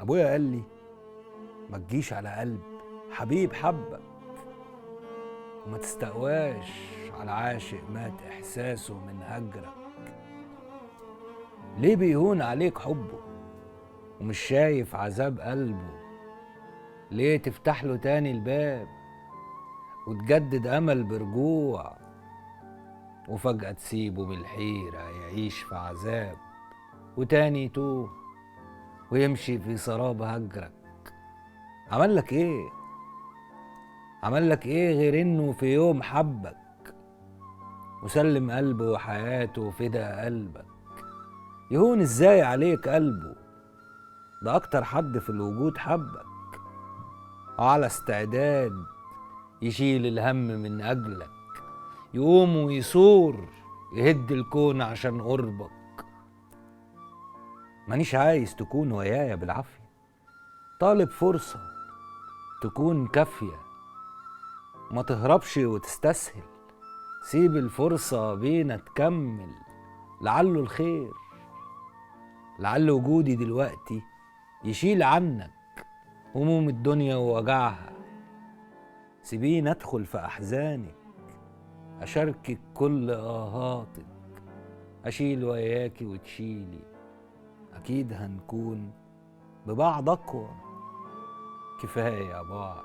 ابويا قال لي ما تجيش على قلب حبيب حبك، وما تستقواش على عاشق مات احساسه من هجرك. ليه بيهون عليك حبه ومش شايف عذاب قلبه؟ ليه تفتح له تاني الباب وتجدد امل برجوع، وفجأة تسيبه بالحيرة يعيش في عذاب وتاني يتوه ويمشي في سراب هجرك؟ عملك ايه؟ عملك ايه غير انه في يوم حبك وسلم قلبه وحياته فدا قلبك؟ يهون ازاي عليك قلبه؟ ده اكتر حد في الوجود حبك وعلى استعداد يشيل الهم من اجلك، يقوم ويثور يهد الكون عشان قربك. مانيش عايز تكون ويايا بالعافية، طالب فرصة تكون كافية، ما تهربش وتستسهل، سيب الفرصة بينا تكمل، لعله الخير، لعل وجودي دلوقتي يشيل عنك هموم الدنيا ووجعها. سيبيني ادخل في احزانك، اشاركك كل اهاتك، اشيل وياكي وتشيلي، اكيد هنكون ببعض اقوى. كفايه يا بعض،